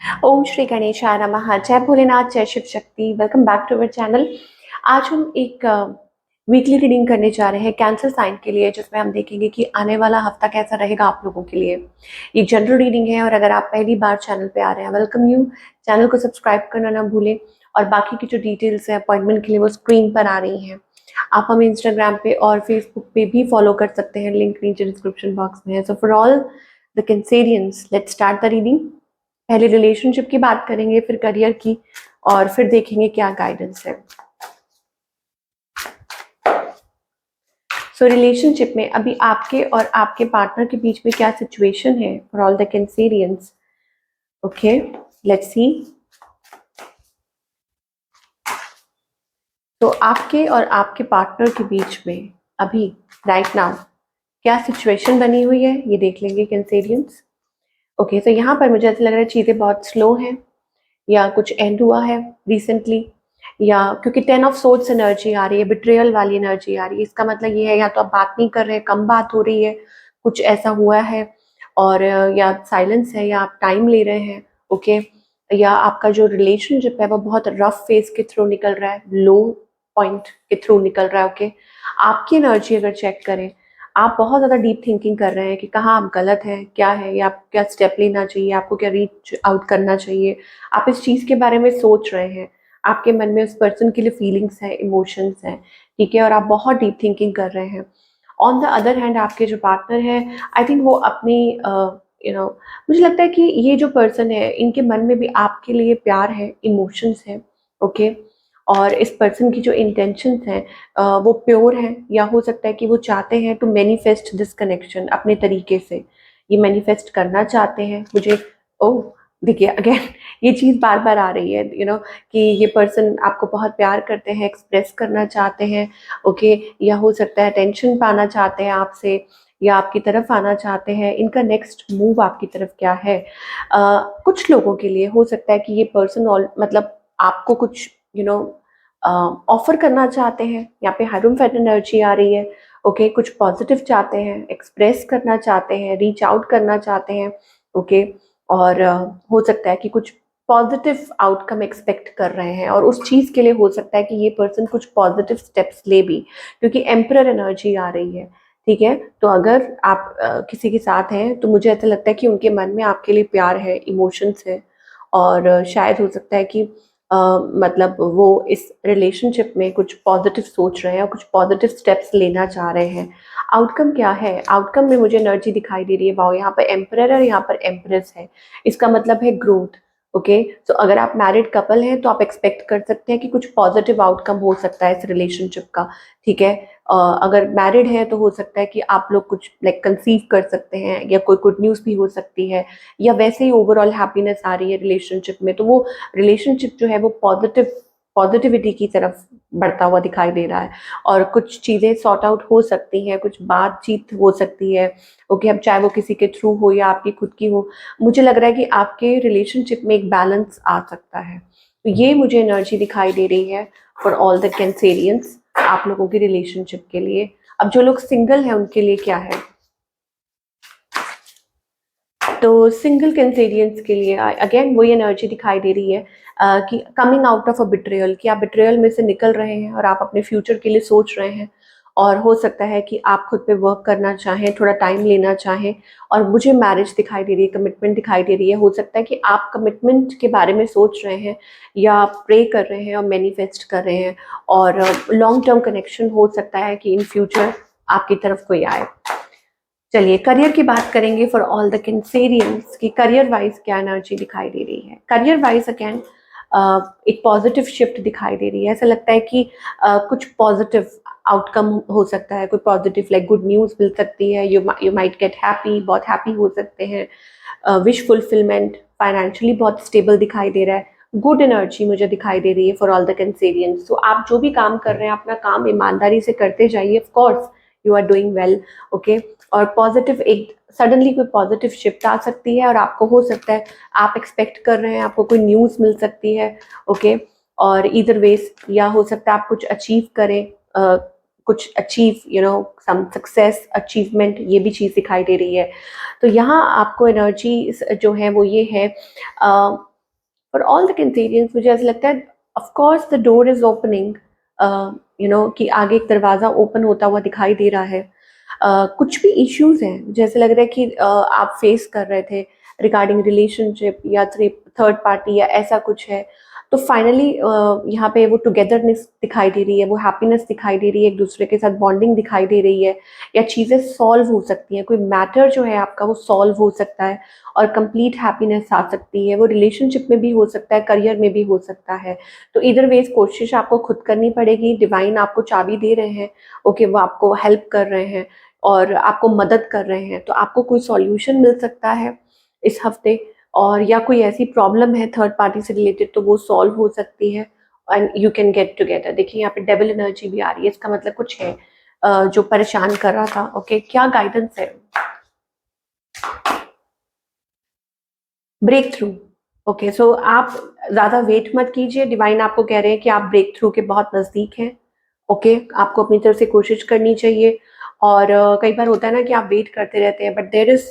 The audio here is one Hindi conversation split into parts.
ओम श्री गणेशाय नमः। जय भोलेनाथ, जय Shiv Shakti. Welcome back to our channel. आज हम एक वीकली रीडिंग करने जा रहे हैं कैंसर साइन के लिए, जिसमें हम देखेंगे कि आने वाला हफ्ता कैसा रहेगा आप लोगों के लिए। ये जनरल रीडिंग है और अगर आप पहली बार चैनल पे आ रहे हैं, वेलकम यू। चैनल को सब्सक्राइब करना ना भूलें और बाकी की जो डिटेल्स है अपॉइंटमेंट के लिए वो स्क्रीन पर आ रही हैं। आप हमें इंस्टाग्राम पे और फेसबुक पे भी फॉलो कर सकते हैं, लिंक नीचे डिस्क्रिप्शन बॉक्स में है। So for all the Cancerians, let's start the reading. पहले रिलेशनशिप की बात करेंगे, फिर करियर की, और फिर देखेंगे क्या गाइडेंस है। सो रिलेशनशिप में अभी आपके और आपके पार्टनर के बीच में क्या सिचुएशन है for all the Cancerians. Okay, let's see. तो आपके और आपके पार्टनर के बीच में अभी राइट नाउ क्या सिचुएशन बनी हुई है, ये देख लेंगे कैंसेरियंस। ओके, तो यहाँ पर मुझे ऐसा लग रहा है चीज़ें बहुत स्लो हैं, या कुछ एंड हुआ है रिसेंटली, या क्योंकि 10 ऑफ सोर्ड्स एनर्जी आ रही है, बिट्रेयल वाली एनर्जी आ रही है। इसका मतलब ये है या तो आप बात नहीं कर रहे हैं, कम बात हो रही है, कुछ ऐसा हुआ है, और या साइलेंस है, या आप टाइम ले रहे हैं। ओके, या आपका जो रिलेशनशिप है वो बहुत रफ फेज के थ्रू निकल रहा है, लो पॉइंट के थ्रू निकल रहा है। ओके, आपकी एनर्जी अगर चेक करें, आप बहुत ज़्यादा डीप थिंकिंग कर रहे हैं कि कहाँ आप गलत हैं, क्या है, या आपको क्या स्टेप लेना चाहिए, आपको क्या रीच आउट करना चाहिए। आप इस चीज़ के बारे में सोच रहे हैं, आपके मन में उस पर्सन के लिए फीलिंग्स हैं, इमोशंस हैं, ठीक है, और आप बहुत डीप थिंकिंग कर रहे हैं। ऑन द अदर हैंड आपके जो पार्टनर हैं, आई थिंक वो अपनी मुझे लगता है कि ये जो पर्सन है, इनके मन में भी आपके लिए प्यार है, इमोशंस है। ओके, और इस पर्सन की जो इंटेंशंस हैं वो प्योर हैं, या हो सकता है कि वो चाहते हैं टू मैनिफेस्ट दिस कनेक्शन अपने तरीके से। ये मैनिफेस्ट करना चाहते हैं मुझे। ओह, देखिए अगेन ये चीज़ बार बार आ रही है, कि ये पर्सन आपको बहुत प्यार करते हैं, एक्सप्रेस करना चाहते हैं। ओके, या हो सकता है अटेंशन पाना चाहते हैं आपसे, या आपकी तरफ आना चाहते हैं। इनका नेक्स्ट मूव आपकी तरफ क्या है। कुछ लोगों के लिए हो सकता है कि ये पर्सन मतलब आपको कुछ ऑफर करना चाहते हैं। यहाँ पे हारून फेट एनर्जी आ रही है। ओके, कुछ पॉजिटिव चाहते हैं, एक्सप्रेस करना चाहते हैं, रीच आउट करना चाहते हैं। ओके, और हो सकता है कि कुछ पॉजिटिव आउटकम एक्सपेक्ट कर रहे हैं, और उस चीज़ के लिए हो सकता है कि ये पर्सन कुछ पॉजिटिव स्टेप्स ले भी, क्योंकि एम्परर एनर्जी आ रही है। ठीक है, तो अगर आप किसी के साथ हैं तो मुझे ऐसा लगता है कि उनके मन में आपके लिए प्यार है, इमोशंस है, और शायद हो सकता है कि मतलब वो इस रिलेशनशिप में कुछ पॉजिटिव सोच रहे हैं और कुछ पॉजिटिव स्टेप्स लेना चाह रहे हैं। आउटकम क्या है, आउटकम में मुझे एनर्जी दिखाई दे रही है, वाओ, यहाँ पर एम्परर है और यहाँ पर एम्प्रेस है। इसका मतलब है ग्रोथ। ओके, तो अगर आप मैरिड कपल हैं तो आप एक्सपेक्ट कर सकते हैं कि कुछ पॉजिटिव आउटकम हो सकता है इस रिलेशनशिप का। ठीक है, अगर मैरिड है तो हो सकता है कि आप लोग कुछ लाइक कंसीव कर सकते हैं, या कोई गुड न्यूज़ भी हो सकती है, या वैसे ही ओवरऑल हैप्पीनेस आ रही है रिलेशनशिप में, तो वो रिलेशनशिप जो है वो पॉजिटिविटी की तरफ बढ़ता हुआ दिखाई दे रहा है, और कुछ चीज़ें सॉर्ट आउट हो सकती हैं, कुछ बातचीत हो सकती है। ओके, अब चाहे वो किसी के थ्रू हो या आपकी खुद की हो, मुझे लग रहा है कि आपके रिलेशनशिप में एक बैलेंस आ सकता है। तो ये मुझे एनर्जी दिखाई दे रही है फॉर ऑल द कैंसेरियंस, आप लोगों की रिलेशनशिप के लिए। अब जो लोग सिंगल हैं उनके लिए क्या है, तो सिंगल कैंसेरियंस के लिए अगेन वही एनर्जी दिखाई दे रही है कि coming out of a betrayal, कि आप बिट्रेयल में से निकल रहे हैं और आप अपने फ्यूचर के लिए सोच रहे हैं, और हो सकता है कि आप खुद पे वर्क करना चाहें, थोड़ा टाइम लेना चाहें। और मुझे मैरिज दिखाई दे रही है, कमिटमेंट दिखाई दे रही है। हो सकता है कि आप कमिटमेंट के बारे में सोच रहे हैं, या प्रे कर रहे हैं और मैनिफेस्ट कर रहे हैं, और लॉन्ग टर्म कनेक्शन हो सकता है कि इन फ्यूचर आपकी तरफ कोई आए। चलिए करियर की बात करेंगे फॉर ऑल द कैंसेरियंस की करियर वाइज क्या एनर्जी दिखाई दे रही है। करियर वाइज अगेन एक पॉजिटिव शिफ्ट दिखाई दे रही है। ऐसा लगता है कि कुछ पॉजिटिव आउटकम हो सकता है, कोई पॉजिटिव लाइक गुड न्यूज़ मिल सकती है, यू माइट गेट हैप्पी, बहुत हैप्पी हो सकते हैं। विश फुलफिलमेंट, फाइनेंशियली बहुत स्टेबल दिखाई दे रहा है। गुड एनर्जी मुझे दिखाई दे रही है फॉर ऑल द कैंसेरियंस। तो आप जो भी काम कर रहे हैं अपना काम ईमानदारी से करते जाइए, of course you are doing well. Okay, और पॉजिटिव एक सडनली कोई पॉजिटिव शिफ्ट आ सकती है, और आपको हो सकता है आप एक्सपेक्ट कर रहे हैं आपको कोई न्यूज़ मिल सकती है। ओके, और इधर वेज, या हो सकता है आप कुछ अचीव करें, कुछ अचीव सम सक्सेस अचीवमेंट, ये भी चीज़ दिखाई दे रही है। तो यहाँ आपको एनर्जी जो है वो ये है, फॉर ऑल द कैंसेरियंस मुझे ऐसा लगता है of course the door is opening, कि आगे एक दरवाज़ा ओपन होता हुआ दिखाई दे रहा है। कुछ भी इश्यूज हैं जैसे लग रहा है कि आप फेस कर रहे थे रिगार्डिंग रिलेशनशिप या थर्ड पार्टी या ऐसा कुछ है, तो फाइनली यहाँ पे वो टुगेदरनेस दिखाई दे रही है, वो हैप्पीनेस दिखाई दे रही है, एक दूसरे के साथ बॉन्डिंग दिखाई दे रही है, या चीज़ें सॉल्व हो सकती हैं, कोई मैटर जो है आपका वो सॉल्व हो सकता है और कंप्लीट हैप्पीनेस आ सकती है। वो रिलेशनशिप में भी हो सकता है, करियर में भी हो सकता है। तो इधर वेज कोशिश आपको खुद करनी पड़ेगी। डिवाइन आपको चाबी दे रहे हैं, ओके, वो आपको हेल्प कर रहे हैं और आपको मदद कर रहे हैं, तो आपको कोई सॉल्यूशन मिल सकता है इस हफ्ते। और या कोई ऐसी प्रॉब्लम है थर्ड पार्टी से रिलेटेड तो वो सॉल्व हो सकती है and you can get together. देखिए यहाँ पे डेविल एनर्जी भी आ रही है, इसका मतलब कुछ है जो परेशान कर रहा था। ओके, क्या गाइडेंस है? Break through. ओके, सो आप ज़्यादा वेट मत कीजिए, डिवाइन आपको कह रहे हैं कि आप ब्रेक थ्रू के बहुत नज़दीक हैं। ओके, आपको अपनी तरफ से कोशिश करनी चाहिए। और कई बार होता है ना कि आप वेट करते रहते हैं, बट देर इज़,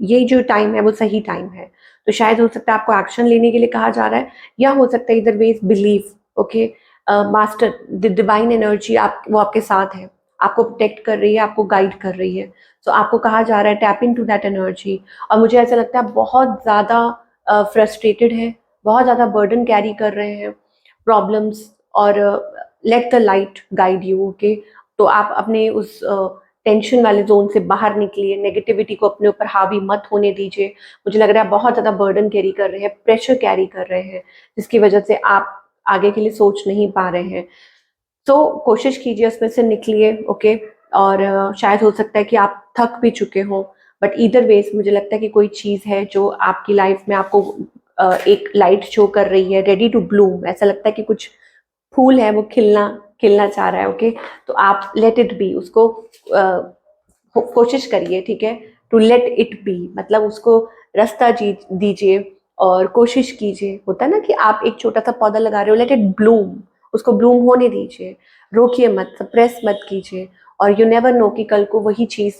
ये जो टाइम है वो सही टाइम है। तो शायद हो सकता है आपको एक्शन लेने के लिए कहा जा रहा है, या हो सकता है इधर veg believe. Okay, master the divine energy आप वो आपके साथ है, आपको प्रोटेक्ट कर रही है, आपको गाइड कर रही है। सो आपको कहा जा रहा है tap into that energy. और मुझे ऐसा लगता है बहुत ज़्यादा फ्रस्ट्रेटेड है, बहुत ज़्यादा बर्डन कैरी कर रहे हैं, प्रॉब्लम्स, और let the light guide you. Okay, तो आप अपने उस टेंशन वाले जोन से बाहर निकलिए, नेगेटिविटी को अपने ऊपर हावी मत होने दीजिए। मुझे लग रहा है बहुत ज़्यादा बर्डन कैरी कर रहे हैं, प्रेशर कैरी कर रहे हैं, जिसकी वजह से आप आगे के लिए सोच नहीं पा रहे हैं। तो कोशिश कीजिए उसमें से निकलिए। ओके, और शायद हो सकता है कि आप थक भी चुके हों, बट ईदर वेज मुझे लगता है कि कोई चीज़ है जो आपकी लाइफ में आपको एक लाइट शो कर रही है, रेडी टू ब्लूम। ऐसा लगता है कि कुछ फूल है वो खिलना खिलना चाह रहा है। ओके, तो आप लेट इट बी, उसको कोशिश करिए, ठीक है, टू लेट इट बी, मतलब उसको रास्ता दीजिए और कोशिश कीजिए। होता है ना कि आप एक छोटा सा पौधा लगा रहे हो, लेट इट ब्लूम, उसको ब्लूम होने दीजिए, रोकिए मत, सप्रेस मत कीजिए। और यू नेवर नो कि कल को वही चीज़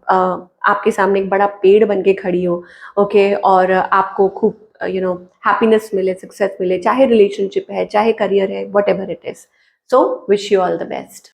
आपके सामने एक बड़ा पेड़ बन के खड़ी हो। ओके, और आपको खूब हैप्पीनेस मिले, सक्सेस मिले, चाहे रिलेशनशिप है, चाहे करियर है, what ever it is. So wish you all the best.